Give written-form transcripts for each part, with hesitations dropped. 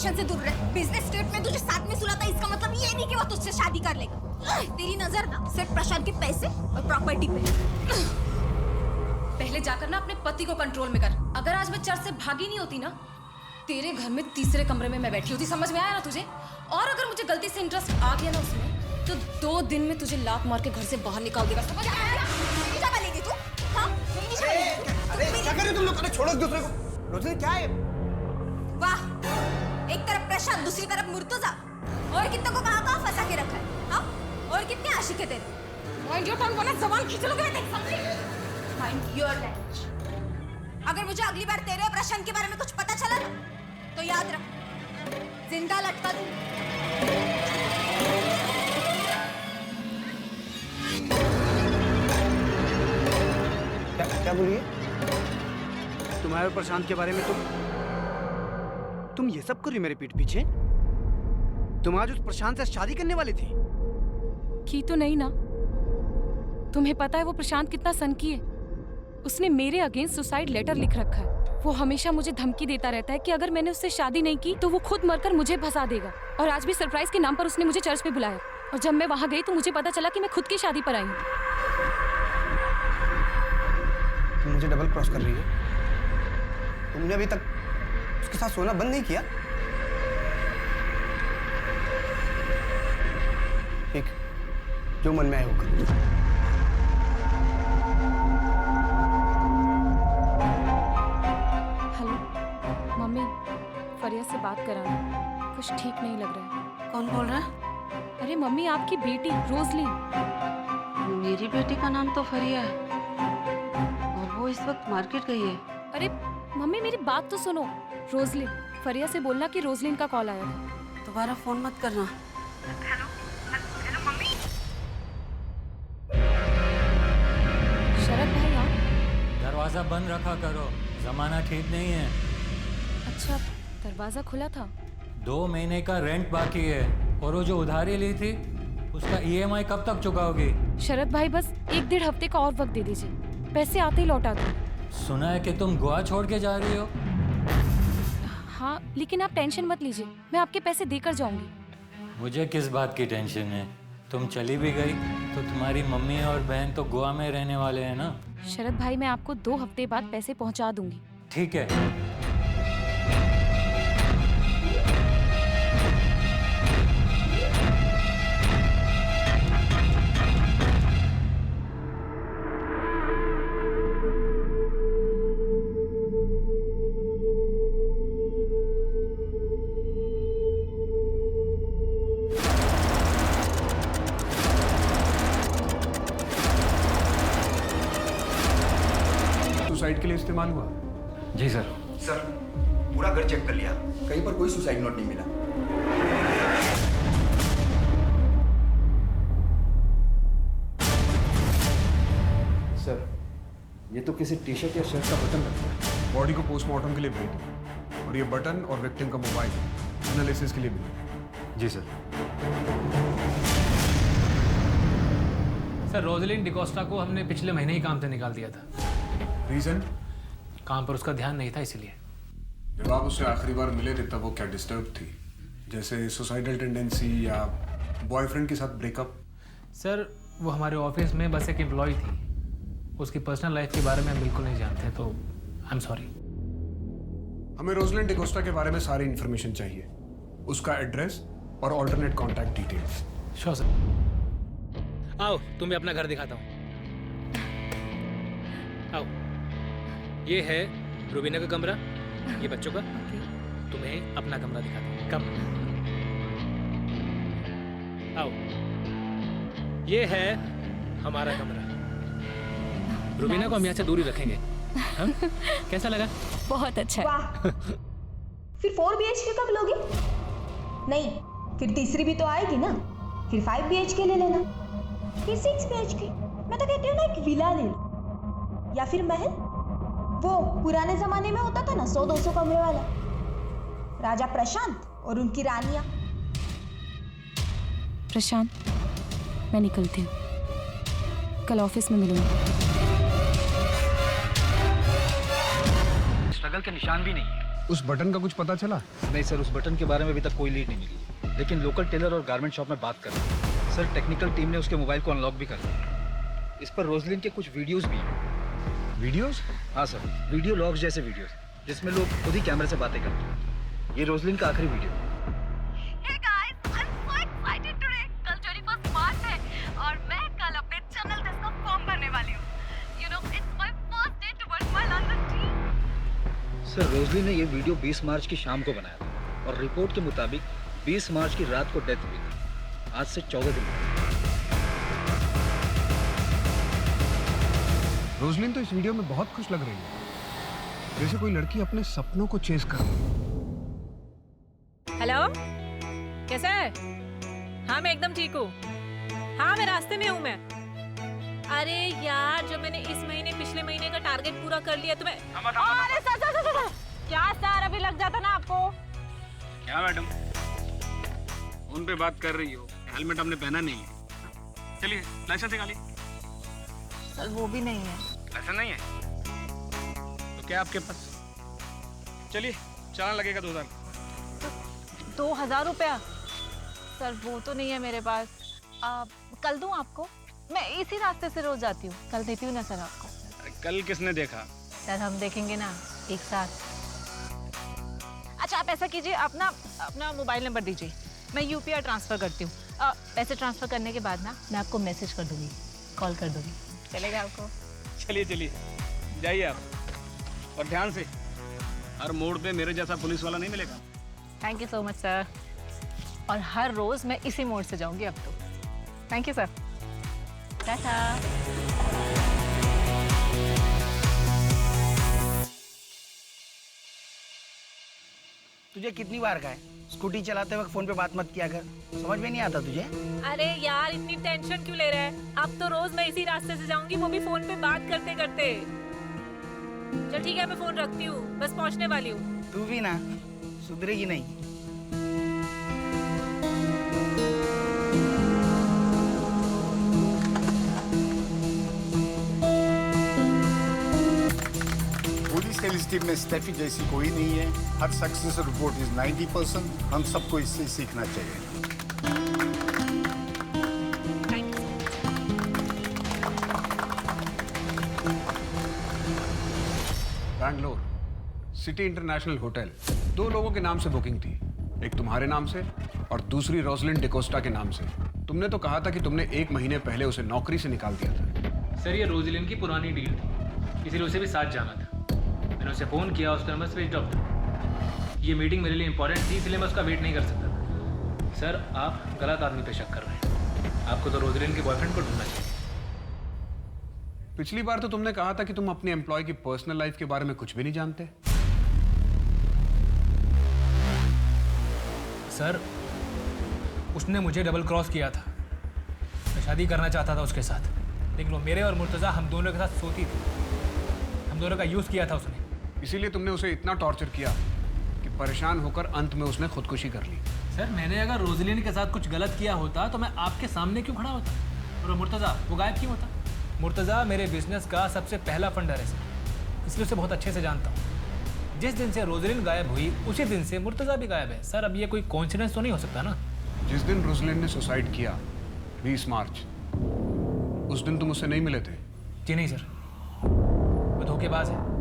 प्रशांत से दूर रहे। बिजनेस ट्रिप में तुझे साथ में सुला था, इसका मतलब ये नहीं कि वो तुझसे शादी कर लेगा। तेरी नजर ना सिर्फ प्रशांत के पैसे और प्रॉपर्टी पे। पहले जाकर ना अपने पति को कंट्रोल में कर। अगर आज मैं चर्च से भागी नहीं होती ना, तेरे घर में तीसरे कमरे में मैं बैठी होती। समझ में आया ना तुझे? और अगर मुझे गलती से इंटरेस्ट आ गया ना उसमें, तो 2 दिन में तुझे लात मार के घर से बाहर निकाल देगा। समझ आया? मेरी जगह लेगी तू? हाँ? मेरी जगह लेगी? अरे क्या कर रहे हो तुम लोग? अरे छोड़ो एक दूसरे को। रोशनी क्या है? वाह, एक तरफ प्रशांत, दूसरी तरफ मुर्तजा। और कितने को कहाँ फंसा के रखा है? हाँ? और कितने आशिक है तेरे? माइंड योर टंग, वरना जबान खींच लोगे मैं देख सकती हूँ। Mind your language. अगर मुझे अगली बार तेरे और प्रशांत के बारे में कुछ पता चला ना, तो याद रख, जिंदा लटका दूँ। क्या बोलिए? तुम्हारे और प्रशांत के बारे में तुम ये सब कर रही हो मेरे पीठ पीछे? तुम आज उस प्रशांत से शादी करने वाली थी? की तो नहीं ना। तुम्हें पता है वो प्रशांत कितना सनकी है? उसने मेरे अगेंस्ट सुसाइड लेटर लिख रखा है। वो हमेशा मुझे धमकी देता रहता है कि अगर मैंने उससे शादी नहीं की तो वो खुद मरकर मुझे फंसा देगा। और आज भी सरप्राइज के नाम पर उसने मुझे चर्च में बुलाया, और जब मैं वहां गई तो मुझे पता चला कि मैं खुद की शादी पर आई हूँ। तुम मुझे डबल क्रॉस कर रही हो? तुमने अभी तक उसके साथ सोना बंद नहीं किया? ठीक, जो मन में आए वो कर। हेलो मम्मी, फरिया से बात कराना, कुछ ठीक नहीं लग रहा है। कौन बोल रहा है? अरे मम्मी, आपकी बेटी रोजलिन। मेरी बेटी का नाम तो फरिया है और वो इस वक्त मार्केट गई है। अरे मम्मी, मेरी बात तो सुनो। रोजलिन, फरिया से बोलना कि रोजलिन का कॉल आया था। दोबारा फोन मत करना। शरद भाई आप? दरवाजा बंद रखा करो, जमाना ठीक नहीं है। अच्छा, दरवाजा खुला था। 2 महीने का रेंट बाकी है, और वो जो उधारी ली थी उसका EMI कब तक चुकाओगी? शरद भाई, बस 1-1.5 हफ्ते का और वक्त दे दीजिए, पैसे आते ही लौटा दो। सुना है कि तुम गोवा छोड़ के जा रही हो? हाँ, लेकिन आप टेंशन मत लीजिए, मैं आपके पैसे देकर जाऊंगी। मुझे किस बात की टेंशन है? तुम चली भी गई तो तुम्हारी मम्मी और बहन तो गोवा में रहने वाले हैं ना। शरद भाई, मैं आपको 2 हफ्ते बाद पैसे पहुंचा दूंगी। ठीक है। सुसाइड के लिए इस्तेमाल हुआ? जी सर। सर, पूरा घर चेक कर लिया, कहीं पर कोई सुसाइड नोट नहीं मिला। सर, ये तो किसी टी-शर्ट या शर्ट का बटन लगता है। बॉडी को पोस्टमार्टम के लिए भेज दो, और ये बटन और विक्टिम का मोबाइल एनालिसिस के लिए भेजो। जी सर। सर, रोजलिन डिकोस्टा को हमने पिछले महीने ही काम से निकाल दिया था। रीजन? काम पर उसका ध्यान नहीं था, इसलिए। जब आप उससे आखिरी बार मिले थे तब वो क्या डिस्टर्ब थी? जैसे सुसाइडल टेंडेंसी या बॉयफ्रेंड के साथ ब्रेकअप? सर, वो हमारे ऑफिस में बस एक एम्प्लॉय थी। उसकी पर्सनल लाइफ के बारे में हम बिल्कुल नहीं जानते, तो आई एम सॉरी। हमें रोजलिन डिकोस्टा के बारे में सारी इन्फॉर्मेशन चाहिए, उसका एड्रेस और alternate contact details. Sure sir. आओ, तुम्हें अपना घर दिखाता हूँ। आओ, ये है रूबीना का कमरा, ये बच्चों का। तुम्हें अपना कमरा दिखाता हूँ। कम आओ, ये है हमारा कमरा। रूबीना को हम यहाँ से दूर ही रखेंगे। हाँ? कैसा लगा? बहुत अच्छा है। वाह, फिर 4 BHK कब लोगे? नहीं, फिर तीसरी भी तो आएगी ना। फिर 5 BHK ले लेना, फिर 6 BHK। मैं तो कहती हूँ ना, एक विला ले लो, या फिर महल। वो पुराने जमाने में होता था ना, 100-200 कमरे वाला। राजा प्रशांत और उनकी रानियां। प्रशांत, मैं निकलती हूँ, कल ऑफिस में मिलूंगी। स्ट्रगल के निशान भी नहीं है। उस बटन का कुछ पता चला? नहीं सर, उस बटन के बारे में अभी तक कोई लीड नहीं मिली, लेकिन लोकल टेलर और गारमेंट शॉप में बात कर रहे हैं। सर टेक्निकल टीम ने उसके मोबाइल को अनलॉक भी कर लिया। इस पर रोजलिन के कुछ वीडियोस भी हैं। वीडियोस? हाँ सर, वीडियो लॉग्स जैसे वीडियोस जिसमें लोग खुद ही कैमरे से बातें करते हैं। ये रोजलिन का आखिरी video. Hey guys, I'm so excited today. कल 21st मार्च है और मैं कल अपने चैनल टेस्ट का फॉर्म भरने वाली हूँ। You know, it's my first day towards my London team. सर रोजलिन ने ये वीडियो 20 मार्च की शाम को बनाया था और रिपोर्ट के मुताबिक 20 मार्च की रात को डेथ हुई थी। आज से 14 दिन पहले। रोजलिन तो इस वीडियो में बहुत खुश लग रही है, जैसे कोई लड़की अपने सपनों को चेस कर रही है। हेलो, कैसा है? हाँ मैं एकदम ठीक हूँ। हाँ मैं रास्ते में हूँ मैं। अरे यार, जब मैंने इस महीने पिछले महीने का टारगेट पूरा कर लिया तो मैं अरे सर क्या सर, अभी लग जाता ना आपको। क्या मैडम, फोन पे बात कर रही हो, हेलमेट हमने पहना नहीं है। चलिए लाइसेंस निकालिए। सर वो भी नहीं है। लाइसेंस नहीं है तो क्या आपके पास? चलिए चालान लगेगा 2000। 2000 रुपया? सर वो तो नहीं है मेरे पास। कल दूं आपको? मैं इसी रास्ते से रोज आती हूँ, कल देती हूँ ना सर आपको। कल किसने देखा? सर हम देखेंगे ना एक साथ। अच्छा आप ऐसा कीजिए, अपना मोबाइल नंबर दीजिए, मैं यूपीआई ट्रांसफर करती हूँ। पैसे ट्रांसफर करने के बाद ना मैं आपको मैसेज कर दूंगी, कॉल कर दूंगी। चलेगा आपको? चलिए चलिए जाइए आप, और ध्यान से, हर मोड़ पे मेरे जैसा पुलिस वाला नहीं मिलेगा। Thank you so much sir. और हर रोज मैं इसी मोड़ से जाऊंगी अब तो। Thank you sir. टाटा। तुझे कितनी बार कहा है स्कूटी चलाते वक्त फोन पे बात मत किया कर, समझ में नहीं आता तुझे? अरे यार इतनी टेंशन क्यों ले रहा है? अब तो रोज मैं इसी रास्ते से जाऊंगी, वो भी फोन पे बात करते करते। चल ठीक है, मैं फोन रखती हूँ, बस पहुंचने वाली हूँ। तू भी ना सुधरेगी नहीं। पुलिस सेल्स टीम में स्टेफी जैसी कोई नहीं है। हर सक्सेस रिपोर्ट इज 90%। हम सबको इससे सीखना चाहिए। बैंगलोर सिटी इंटरनेशनल होटल, 2 लोगों के नाम से बुकिंग थी, एक तुम्हारे नाम से और दूसरी रोजलिन डिकोस्टा के नाम से। तुमने तो कहा था कि तुमने 1 महीने पहले उसे नौकरी से निकाल दिया था। सर ये रोजलिन की पुरानी डील थी, इसीलिए उसे भी साथ जाना था। मैंने उसे फ़ोन किया, उसका नंबर स्विच ऑफ था। ये मीटिंग मेरे लिए इंपॉर्टेंट थी, इसलिए मैं उसका वेट नहीं कर सकता था। सर आप गलत आदमी पे शक कर रहे हैं, आपको तो रोजलिन के बॉयफ्रेंड को ढूंढना चाहिए। पिछली बार तो तुमने कहा था कि तुम अपने एम्प्लॉय की पर्सनल लाइफ के बारे में कुछ भी नहीं जानते। सर उसने मुझे डबल क्रॉस किया था, मैं शादी करना चाहता था उसके साथ, लेकिन वो मेरे और मुर्तज़ा हम दोनों के साथ सोती थी। हम दोनों का यूज़ किया था उसने। इसीलिए तुमने उसे इतना टॉर्चर किया कि परेशान होकर अंत में उसने खुदकुशी कर ली। सर मैंने अगर रोजलिन के साथ कुछ गलत किया होता तो मैं आपके सामने क्यों खड़ा होता, और वो मुर्तज़ा वो गायब क्यों होता? मुर्तज़ा मेरे बिजनेस का सबसे पहला फंडर है सर, इसलिए उसे बहुत अच्छे से जानता हूँ। जिस दिन से रोजलिन गायब हुई उसी दिन से मुर्तज़ा भी गायब है। सर अब ये कोई कोइंसिडेंस तो नहीं हो सकता ना? जिस दिन रोजलिन ने सुसाइड किया 20 मार्च, उस दिन तुम उससे नहीं मिले थे? जी नहीं सर, वो धोखेबाज है।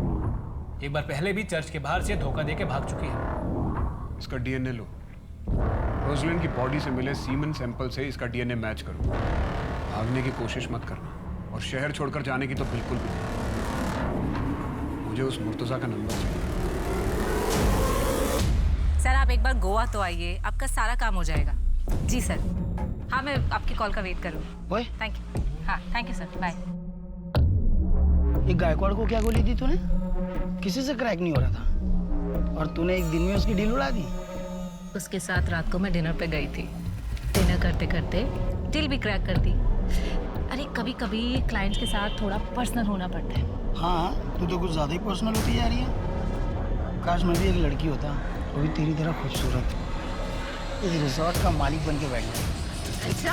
एक बार पहले भी चर्च के बाहर से धोखा देके भाग चुकी है। इसका डीएनए लो, रोजलिन की बॉडी से मिले सीमेन सैंपल से इसका डीएनए मैच करो। भागने की कोशिश मत करना, और शहर छोड़कर जाने की तो बिल्कुल भी नहीं। मुझे उस मुर्तज़ा का नंबर चाहिए। सर आप एक बार गोवा तो आइए, आपका सारा काम हो जाएगा। जी सर। हाँ मैं आपकी कॉल का वेट करूँगी। ओए थैंक यू। हाँ थैंक यू सर, बाय। ये गायकवाड़ को क्या गोली दी तूने? किसी से क्रैक नहीं हो रहा था और तूने एक दिन में उसकी डील उड़ा दी। उसके साथ रात को मैं डिनर पे गई थी, डिनर करते करते डील भी क्रैक कर दी। अरे कभी कभी क्लाइंट्स के साथ थोड़ा पर्सनल होना पड़ता है। हाँ तू तो कुछ ज़्यादा ही पर्सनल होती जा रही है। काश मैं भी एक लड़की होता, वो भी तेरी तरह खूबसूरत, इस रिसोर्ट का मालिक बन के बैठ गया। अच्छा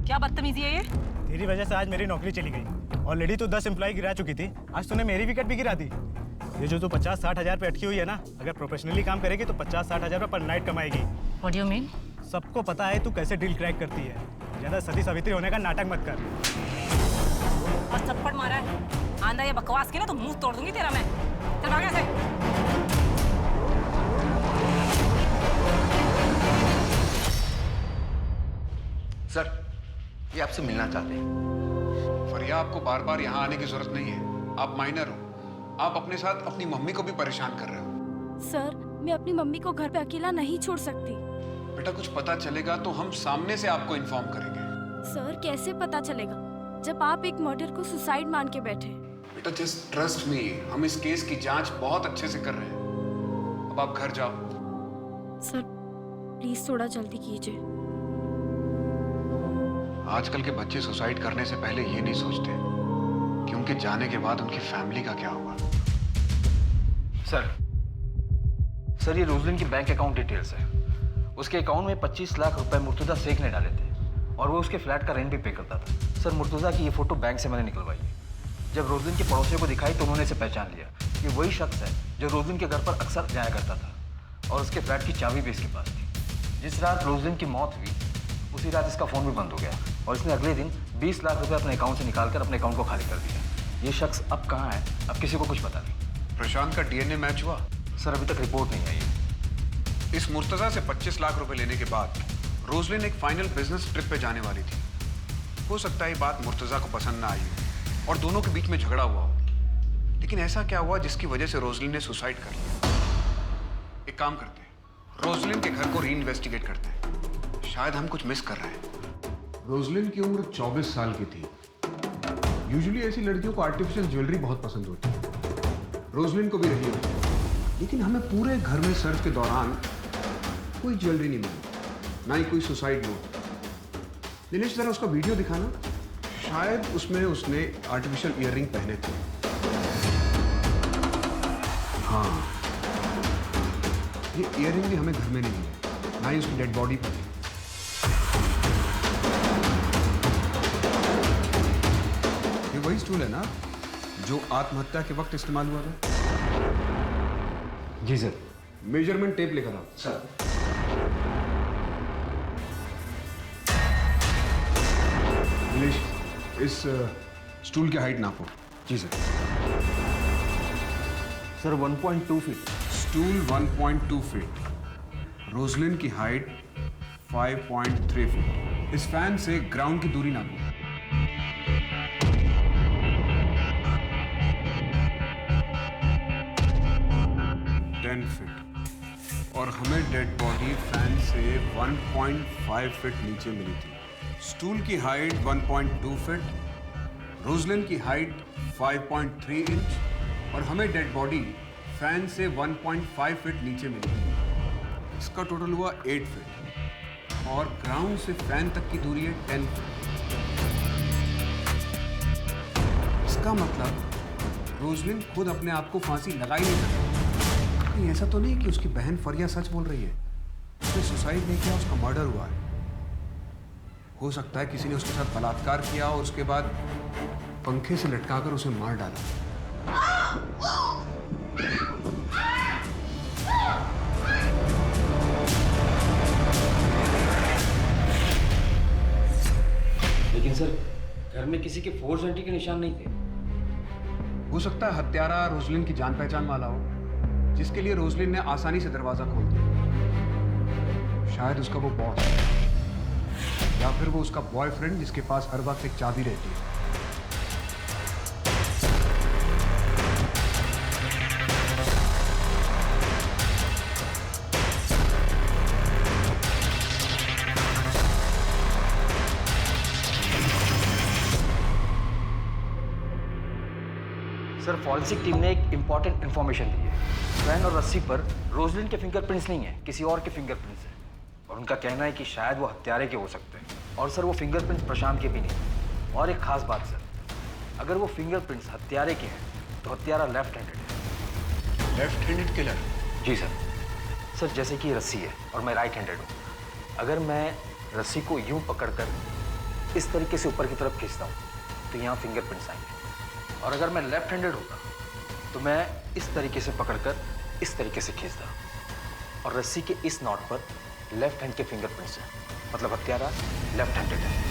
क्या बदतमीजी है ये? तेरी वजह से आज मेरी नौकरी चली गई। ऑलरेडी तो 10 एम्प्लॉय गिरा चुकी थी, आज तूने मेरी विकेट भी गिरा दी। ये जो 50-60 हज़ार पे अटकी हुई है ना, अगर प्रोफेशनली काम करेगी तो 50-60 हज़ार पर नाइट कमाएगी। What do you mean? सबको पता है तू कैसे डील क्रैक करती है। ज़्यादा सती सावित्री होने का नाटक मत कर। और थप्पड़ मारा है आंधा ये बकवास की ना तो मुंह तोड़ दूंगी तेरा मैं। चल भाग यहाँ से। सर, ये आपसे मिलना चाहते हैं। फरिया, आपको बार बार यहाँ आने की जरूरत नहीं है। आप माइनर हो, आप अपने साथ अपनी मम्मी को भी परेशान कर रहे हो। सर, मैं अपनी मम्मी को घर पे अकेला नहीं छोड़ सकती। बेटा, कुछ पता चलेगा तो हम सामने से आपको इन्फॉर्म करेंगे। सर, कैसे पता चलेगा जब आप एक मर्डर को सुसाइड मान के बैठे? बेटा, जस्ट ट्रस्ट मी, हम इस केस की जांच बहुत अच्छे से कर रहे हैं। अब आप घर जाओ। सर, प्लीज थोड़ा जल्दी कीजिए। आजकल के बच्चे सुसाइड करने से पहले ये नहीं सोचते कि उनके जाने के बाद उनकी फैमिली का क्या होगा। सर ये रोजलिन की बैंक अकाउंट डिटेल्स है। उसके अकाउंट में 25 लाख रुपए मुर्तुजा शेख ने डाले थे और वो उसके फ्लैट का रेंट भी पे करता था। सर, मुर्तुजा की ये फोटो बैंक से मैंने निकलवाई है। जब रोजलिन के पड़ोसियों को दिखाई तो उन्होंने इसे पहचान लिया। ये वही शख्स है जो रोजलिन के घर पर अक्सर जाया करता था और उसके फ्लैट की चाबी भी इसके पास थी। जिस रात रोजलिन की मौत हुई उसी रात इसका फ़ोन भी बंद हो गया और इसने अगले दिन 20 लाख रुपए अपने अकाउंट से निकालकर अपने अकाउंट को खाली कर दिया। ये शख्स अब कहाँ है, अब किसी को कुछ पता नहीं। प्रशांत का डीएनए मैच हुआ? सर, अभी तक रिपोर्ट नहीं आई है। इस मुर्तजा से 25 लाख रुपए लेने के बाद रोजलिन एक फाइनल बिजनेस ट्रिप पे जाने वाली थी। हो सकता है ये बात मुर्तजा को पसंद ना आई हो और दोनों के बीच में झगड़ा हुआ हो। लेकिन ऐसा क्या हुआ जिसकी वजह से रोजलिन ने सुसाइड कर लिया? एक काम करते हैं, रोजलिन के घर को री इन्वेस्टिगेट करते हैं। शायद हम कुछ मिस कर रहे हैं। रोजलिन की उम्र 24 साल की थी। यूजुअली ऐसी लड़कियों को आर्टिफिशियल ज्वेलरी बहुत पसंद होती है। रोजलिन को भी रही होती, लेकिन हमें पूरे घर में सर्च के दौरान कोई ज्वेलरी नहीं मिली, ना ही कोई सुसाइड नोट। दिनेश, जरा उसका वीडियो दिखाना। शायद उसमें उसने आर्टिफिशियल ईयररिंग पहने थे। हाँ, ये ईयररिंग भी हमें घर में नहीं मिली, ना ही उसकी डेड बॉडी पर थी। ये वही स्टूल है ना जो आत्महत्या के वक्त इस्तेमाल हुआ था? जी सर। मेजरमेंट टेप लेकर आओ। सर। दिनेश, इस स्टूल की हाइट नापो। जी sir. Sir, 1.2 feet. Stool 1.2 feet, Roslin की हाइट 5.3 फीट। इस फैन से ग्राउंड की दूरी नापो। 10 फीट। और हमें डेड बॉडी फैन से 1.5 फीट नीचे मिली थी। स्टूल की हाइट 1.2 फीट, रोजलिन की हाइट 5.3 इंच और हमें डेड बॉडी फैन से 1.5 फीट नीचे मिली। इसका टोटल हुआ 8 फीट और ग्राउंड से फैन तक की दूरी है 10 फीट। इसका मतलब रोजलिन खुद अपने आप को फांसी लगा ही नहीं सकती। कहीं ऐसा तो नहीं कि उसकी बहन फरिया सच बोल रही है, उसने सुसाइड नहीं किया, उसका मर्डर हुआ है। हो सकता है किसी ने उसके साथ बलात्कार किया और उसके बाद पंखे से लटकाकर उसे मार डाला। लेकिन सर, घर में किसी के फोर्स एंट्री के निशान नहीं थे। हो सकता है हत्यारा रोजलिन की जान पहचान वाला हो, जिसके लिए रोजलिन ने आसानी से दरवाजा खोल दिया। शायद उसका वो बॉस या फिर वो उसका बॉयफ्रेंड जिसके पास हर वक्त एक चाबी रहती है। सर, फॉरेंसिक टीम ने एक इंपॉर्टेंट इन्फॉर्मेशन दी है। फैन और रस्सी पर रोजलिन के फिंगरप्रिंट्स नहीं है, किसी और के फिंगरप्रिंट्स हैं और उनका कहना है कि शायद वो हत्यारे के हो सकते हैं। और सर, वो फिंगरप्रिंट्स प्रशांत के भी नहीं। और एक खास बात सर, अगर वो फिंगरप्रिंट्स हत्यारे के हैं तो हत्यारा लेफ्ट हैंडेड है। Left handed killer? जी सर। सर, जैसे कि रस्सी है और मैं राइट हैंडेड हूँ। अगर मैं रस्सी को यूं पकड़कर इस तरीके से ऊपर की तरफ खींचता हूँ तो यहाँ फिंगरप्रिंट्स आएंगे, और अगर मैं लेफ्ट हैंडेड होता तो मैं इस तरीके से पकड़कर इस तरीके से खींचता और रस्सी के इस नॉट पर लेफ्ट हैंड के फिंगरप्रिंट्स हैं, मतलब हत्यारा लेफ्ट हैंडेड है।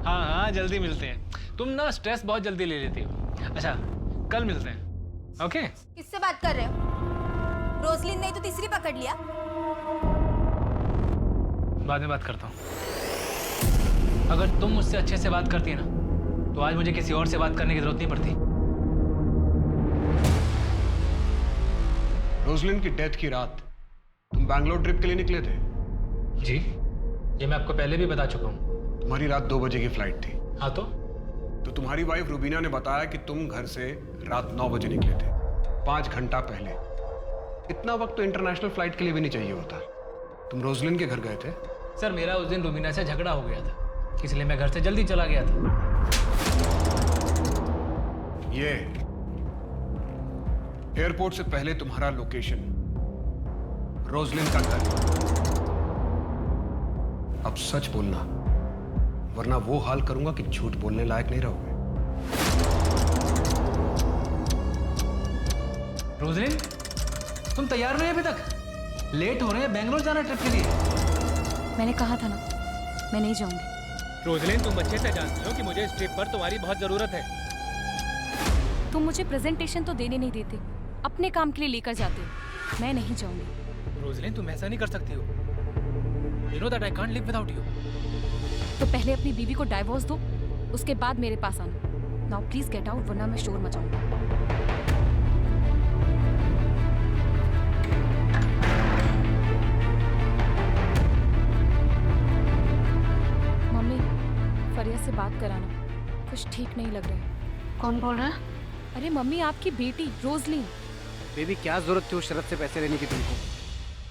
हाँ हाँ, जल्दी मिलते हैं। तुम ना स्ट्रेस बहुत जल्दी ले लेती हो। अच्छा, कल मिलते हैं। ओके? किससे बात कर रहे हो? रोजलिन ने तो तीसरी पकड़ लिया। बाद में बात करता हूँ। अगर तुम मुझसे अच्छे से बात करती ना, तो आज मुझे किसी और से बात करने की जरूरत नहीं पड़ती। रोजलिन की डेथ की रात तुम बैंगलोर ट्रिप के लिए निकले थे? जी, ये मैं आपको पहले भी बता चुका हूँ। तुम्हारी रात 2 बजे की फ्लाइट थी। हाँ तो तुम्हारी वाइफ रूबीना ने बताया कि तुम घर से रात 9 बजे निकले थे, 5 घंटा पहले। इतना वक्त तो इंटरनेशनल फ्लाइट के लिए भी नहीं चाहिए होता। तुम रोजलिन के घर गए थे? सर, मेरा उस दिन रूबीना से झगड़ा हो गया था, इसलिए मैं घर से जल्दी चला गया था। ये एयरपोर्ट से पहले तुम्हारा लोकेशन रोजलिन का घर। अब सच बोलना, वरना वो हाल करूंगा कि झूठ बोलने लायक नहीं रहोगे। रोजलिन, तुम तैयार नहीं अभी तक? लेट हो रहे हैं बैंगलोर जाना ट्रिप के लिए। मैंने कहा था ना, मैं नहीं जाऊंगी। रोजलिन, तुम अच्छे से जानती हो कि मुझे इस ट्रिप पर तुम्हारी बहुत जरूरत है। तुम मुझे प्रेजेंटेशन तो देने नहीं देते, अपने काम के लिए लेकर जाते। मैं नहीं जाऊंगी। रोजलिन, तुम ऐसा नहीं कर सकती हो। You know that I can't live without you. तो पहले अपनी बीवी को डाइवोर्स दो, उसके बाद मेरे पास आना। नाउ प्लीज गेट आउट, वरना मैं शोर मचाऊंगा। मम्मी, फरिया से बात कराना, कुछ ठीक नहीं लग रहा है। कौन बोल रहा है? अरे मम्मी, आपकी बेटी रोजलिन। बेबी, क्या जरूरत थी उस शरत से पैसे लेने की तुमको?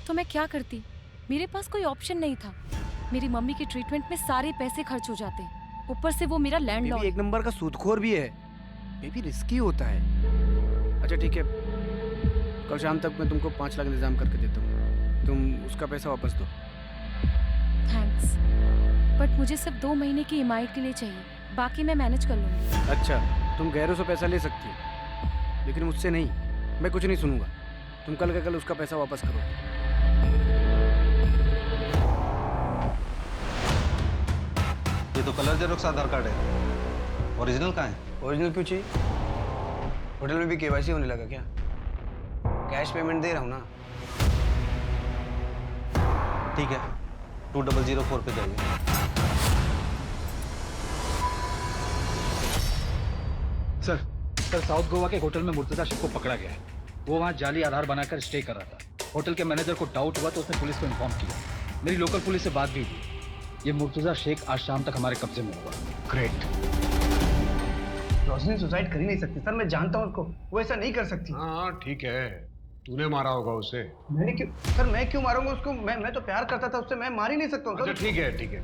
तो मैं क्या करती? मेरे पास कोई ऑप्शन नहीं था। मेरी मम्मी के ट्रीटमेंट में सारे पैसे खर्च हो जाते, ऊपर से वो मेरा लैंडलॉर्ड। एक नंबर का सूदखोर भी है। बेबी, रिस्की होता है। अच्छा ठीक है, कल शाम तक मैं तुमको 5 लाख इंतजाम करके देता हूँ, तुम उसका पैसा वापस दो। थैंक्स, बट मुझे सिर्फ 2 महीने की ईएमआई के लिए चाहिए, बाकी मैं मैनेज कर लूंगी। अच्छा, तुम गैरों से पैसा ले सकती हो, लेकिन मुझसे नहीं। मैं कुछ नहीं सुनूंगा। तुम कल का कल उसका पैसा वापस करो। ये तो कलर जेरोक्स आधार कार्ड है, ओरिजिनल कहाँ है? ओरिजिनल क्यों चाहिए? होटल में भी केवाईसी होने लगा क्या? कैश पेमेंट दे रहा हूँ ना। ठीक है, 2004 पे जाइए। सर साउथ गोवा के होटल में मुर्तजा शेख को पकड़ा गया है। वो वहाँ जाली आधार बनाकर स्टे कर रहा था। होटल के मैनेजर को डाउट हुआ तो उसने पुलिस को इन्फॉर्म किया। मेरी लोकल पुलिस से बात भी हुई। ये मुर्तजा शेख आज शाम तक हमारे कब्जे में होगा। ग्रेट। रोशनी सुसाइड कर ही नहीं सकती सर, मैं जानता हूँ उसको, वो ऐसा नहीं कर सकती। हाँ ठीक है, तूने मारा होगा उसे। मैंने क्यों सर, मैं क्यों मारूंगा उसको? मैं तो प्यार करता था उससे, मैं मार ही नहीं सकता हूँ। अच्छा ठीक है ठीक है,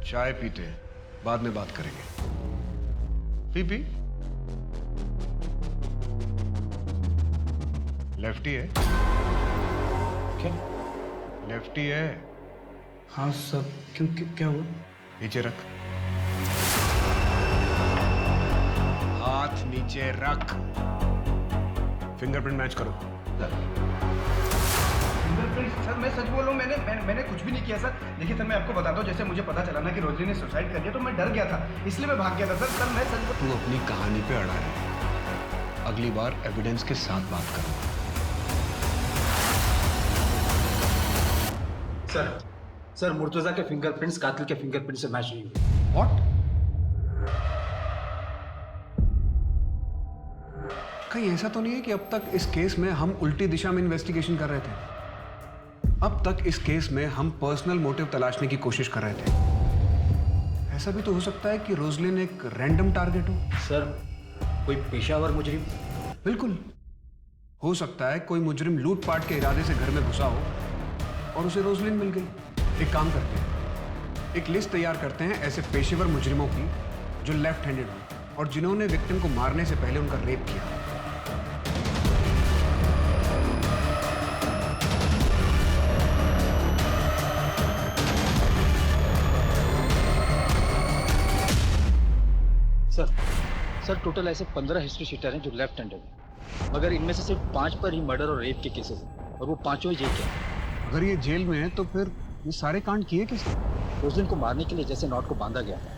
चाय पीते हैं, बाद में बात करेंगे। पी लेफ्टी है क्या? लेफ्टी है। हाँ सर, क्यों क्या हुआ? नीचे रख, हाथ नीचे रख। फिंगरप्रिंट मैच करो। फिंगरप्रिंट? सर मैं सच बोल रहा हूँ, मैंने कुछ भी नहीं किया सर। देखिए सर, मैं आपको बता दूं, जैसे मुझे पता चला ना कि रोजली ने सुसाइड कर लिया तो मैं डर गया था, इसलिए मैं भाग गया था सर। मैं सच। तू अपनी कहानी पे अड़ा है, अगली बार एविडेंस के साथ बात करो। सर मुर्तजा के फिंगरप्रिंट्स कातिल के फिंगरप्रिंट से मैच नहीं हुए। व्हाट? कहीं ऐसा तो नहीं है कि अब तक इस केस में हम उल्टी दिशा में इन्वेस्टिगेशन कर रहे थे? अब तक इस केस में हम पर्सनल मोटिव तलाशने की कोशिश कर रहे थे। ऐसा भी तो हो सकता है कि रोजलिन एक रैंडम टारगेट हो। सर, कोई पेशावर मुजरिम? बिल्कुल हो सकता है कोई मुजरिम लूटपाट के इरादे से घर में घुसा हो और उसे रोजलिन मिल गई। एक काम करते हैं, एक लिस्ट तैयार करते हैं ऐसे पेशेवर मुजरिमों की जो लेफ्ट हैंडेड हो और जिन्होंने विक्टिम को मारने से पहले उनका रेप किया। सर टोटल ऐसे 15 हिस्ट्री शीटर हैं जो लेफ्ट हैंडेड हैं, मगर इनमें से सिर्फ 5 पर ही मर्डर और रेप के केसेस हैं और वो पांचों ही जेल के हैं। अगर ये जेल में है तो फिर ये सारे कांड किए किसने? उस दिन को मारने के लिए जैसे नॉट को बांधा गया था,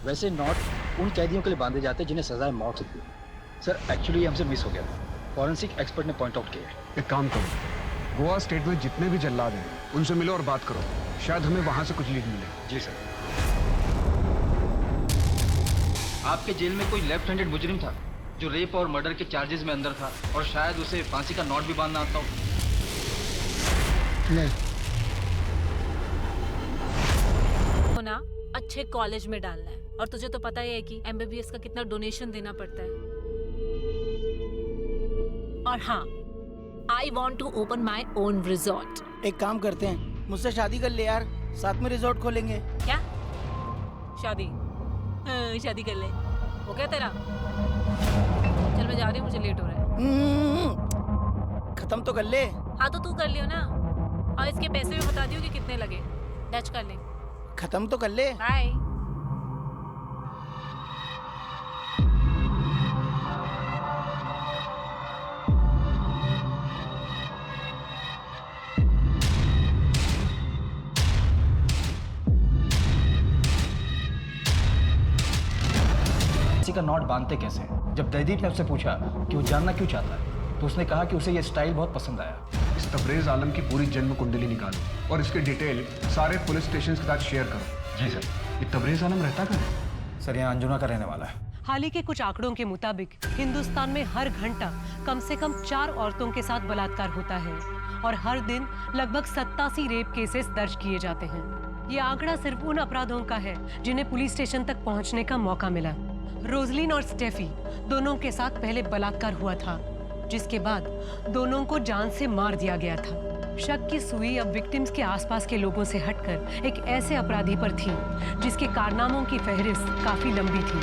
वैसे नॉट उन कैदियों के लिए बांधे जाते हैं जिन्हें सजाए मौत होती है। सर एक्चुअली हमसे मिस हो गया था, फॉरेंसिक एक्सपर्ट ने पॉइंट आउट किया है। एक काम करो, गोवा स्टेट में जितने भी जल्लाद हैं उनसे मिलो और बात करो, शायद हमें वहां से कुछ लीड मिले। जी सर। आपके जेल में कोई लेफ्ट हैंडेड मुजरिम था जो रेप और मर्डर के चार्जेस में अंदर था और शायद उसे फांसी का नॉट भी बांधना आता हो? नहीं। तो ना अच्छे कॉलेज में डालना है, और तुझे तो पता ही है कि MBBS का कितना डोनेशन देना पड़ता है। और हाँ, I want to open my own resort. एक काम करते हैं, मुझसे शादी कर ले यार, साथ में रिजॉर्ट खोलेंगे। क्या शादी? हाँ, शादी कर ले। वो क्या तेरा? चल मैं जा रही हूँ, मुझे लेट हो रहा है। खत्म तो कर ले। हाँ तो तू कर लियो ना, और इसके पैसे भी बता दियो कि कितने लगे। डच कर ले। खत्म तो कर ले। बाय। किसी का नॉट बांधते कैसे? जब दैदीप ने उससे पूछा कि वो जानना क्यों चाहता है, तो उसने कहा कि उसे ये स्टाइल बहुत पसंद आया। इस तबरेज आलम की पूरी जन्म कुंडली निकालो और इसके डिटेल सारे पुलिस स्टेशन के साथ शेयर करो। जी सर। ये तबरेज आलम रहता कहाँ है? सर यहाँ अंजुना का रहने वाला है। हाल ही के कुछ आंकड़ों के मुताबिक हिंदुस्तान में हर घंटा कम से कम 4 औरतों के साथ बलात्कार होता है और हर दिन लगभग 87 रेप केसेस दर्ज किए जाते हैं। ये आंकड़ा सिर्फ उन अपराधों का है जिन्हें पुलिस स्टेशन तक पहुंचने का मौका मिला। रोजलिन और स्टेफी दोनों के साथ पहले बलात्कार हुआ था, जिसके बाद दोनों को जान से मार दिया गया था। शक की सुई अब विक्टिम्स के आसपास के लोगों से हटकर एक ऐसे अपराधी पर थी जिसके कारनामों की फहरिस्त काफी लंबी थी।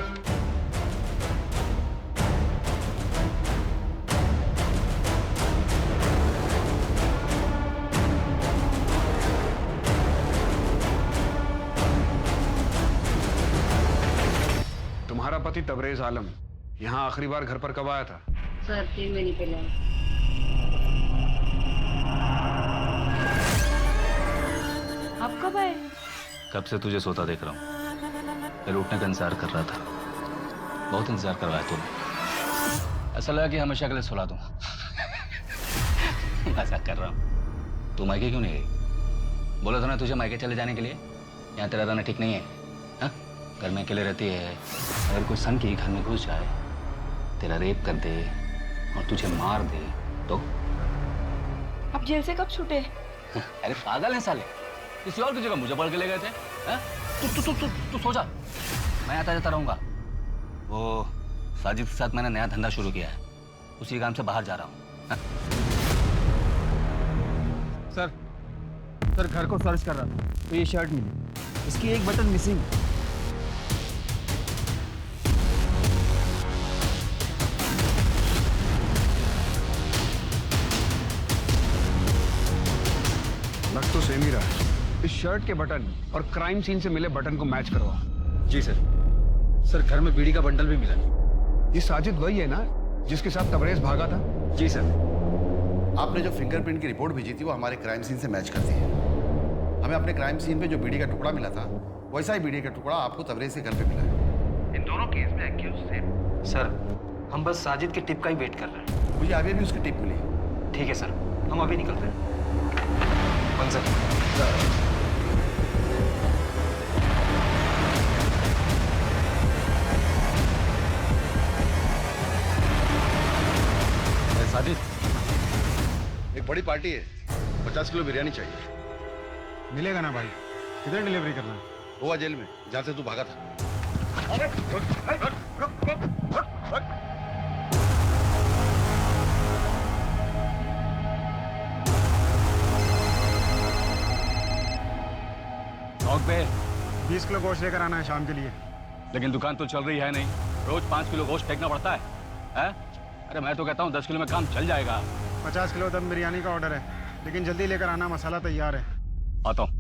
तुम्हारा पति तबरेज आलम यहाँ आखिरी बार घर पर कब आया था? सर 3 महीने पहले। आप कब आए? कब से तुझे सोता देख रहा हूँ, फिर उठने का इंतजार कर रहा था। बहुत इंतजार करवाया तूने। ऐसा लगा कि हमेशा के लिए सुला दूं। मजाक कर रहा हूँ। तू मायके क्यों नहीं गई? बोला था ना तुझे मायके चले जाने के लिए। यहाँ तेरा रहना ठीक नहीं है। हाँ? घर में अकेले रहती है, अगर कोई सन की घर में घुस जाए, तेरा रेप कर दे और तुझे मार दे तो? आप जेल से कब छूटे? अरे पागल है साले, किसी और की जगह मुझे पकड़ के ले गए थे। तू सो जा, मैं आता जाता रहूंगा। वो साजिद के साथ मैंने नया धंधा शुरू किया है, उसी काम से बाहर जा रहा हूँ। सर घर को सर्च कर रहा था तो ये शर्ट मिली, इसकी एक बटन मिसिंग। लग तो सेम ही रहा है। इस शर्ट के बटन और क्राइम सीन से मिले बटन को मैच करवाओ। जी सर। सर घर में बीड़ी का बंडल भी मिला। ये साजिद वही है ना जिसके साथ तबरेज भागा था? जी सर। आपने जो फिंगरप्रिंट की रिपोर्ट भेजी थी वो हमारे क्राइम सीन से मैच करती है। हमें अपने क्राइम सीन पे जो बीड़ी का टुकड़ा मिला था वैसा ही बीड़ी का टुकड़ा आपको तबरेज के घर पे मिला है। इन दोनों केस में एक्यूज सेम। सर हम बस साजिद की टिप का ही वेट कर रहे हैं। मुझे अभी भी उसकी टिप मिली। ठीक है सर, हम अभी निकलते हैं। One second. साजिद, एक बड़ी पार्टी है, 50 किलो बिरयानी चाहिए। मिलेगा ना भाई? किधर डिलीवरी करना है? गोवा जेल में, जहाँ से तू भागा था। शौक पे 20 किलो गोश्त लेकर आना है शाम के लिए। लेकिन दुकान तो चल रही है नहीं, रोज 5 किलो गोश्त फेंकना पड़ता है? अरे मैं तो कहता हूँ 10 किलो में काम चल जाएगा। 50 किलो दम बिरयानी का ऑर्डर है, लेकिन जल्दी लेकर आना, मसाला तैयार है। आता हूँ।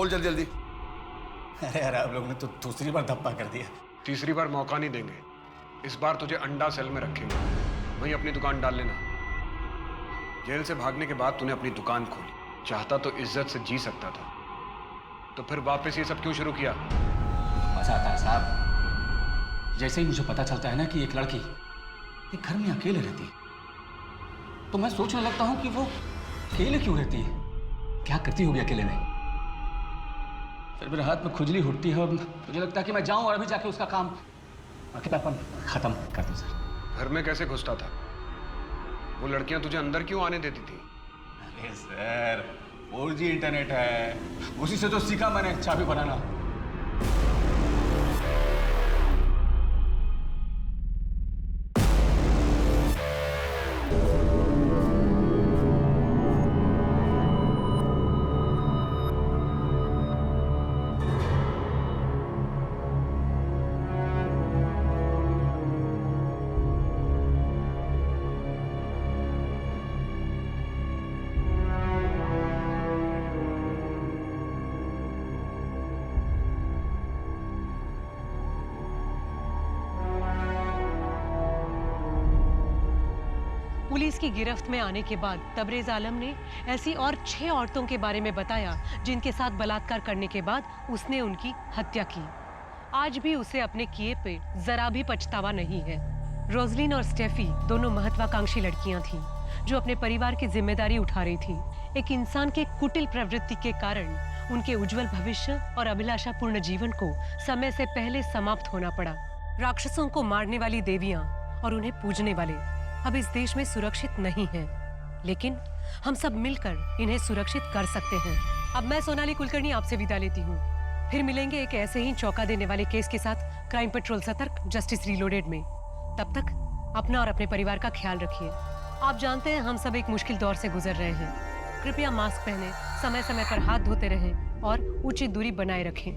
बोल जल्दी जल्दी। अरे यार आप लोगों ने तो दूसरी बार धप्पा कर दिया। तीसरी बार मौका नहीं देंगे। इस बार तुझे अंडा सेल में रखेंगे, वहीं अपनी दुकान डाल लेना। जेल से भागने के बाद तूने अपनी दुकान खोली, चाहता तो इज्जत से जी सकता था, तो फिर वापस ये सब क्यों शुरू किया? मजा आता है साहब। जैसे ही मुझे पता चलता है ना कि एक लड़की एक घर में अकेले रहती है, तो मैं सोचने लगता हूँ कि वो अकेले क्यों रहती है, क्या करती होगी अकेले में। फिर मेरे हाथ में खुजली उठती है और मुझे लगता है कि मैं जाऊं और अभी जाके उसका काम अकेलापन खत्म कर दूं। सर घर में कैसे घुसता था? वो लड़कियां तुझे अंदर क्यों आने देती थी? अरे सर 4G इंटरनेट है, उसी से तो सीखा मैंने चाबी बनाना। पुलिस की गिरफ्त में आने के बाद तबरेज आलम ने ऐसी और 6 औरतों के बारे में बताया जिनके साथ बलात्कार करने के बाद उसने उनकी हत्या की। आज भी उसे अपने किए पे जरा भी पछतावा नहीं है। रोजलिन और स्टेफी दोनों महत्वाकांक्षी लड़कियां थीं जो अपने परिवार की जिम्मेदारी उठा रही थीं। एक इंसान के कुटिल प्रवृत्ति के कारण उनके उज्जवल भविष्य और अभिलाषापूर्ण जीवन को समय से पहले समाप्त होना पड़ा। राक्षसों को मारने वाली देवियां और उन्हें पूजने वाले अब इस देश में सुरक्षित नहीं हैं, लेकिन हम सब मिलकर इन्हें सुरक्षित कर सकते हैं। अब मैं सोनाली कुलकर्णी आपसे विदा लेती हूँ। फिर मिलेंगे एक ऐसे ही चौंका देने वाले केस के साथ क्राइम पेट्रोल सतर्क जस्टिस रीलोडेड में। तब तक अपना और अपने परिवार का ख्याल रखिए। आप जानते हैं हम सब एक मुश्किल दौर से गुजर रहे हैं। कृपया मास्क पहने, समय समय पर हाथ धोते रहें और उचित दूरी बनाए रखें।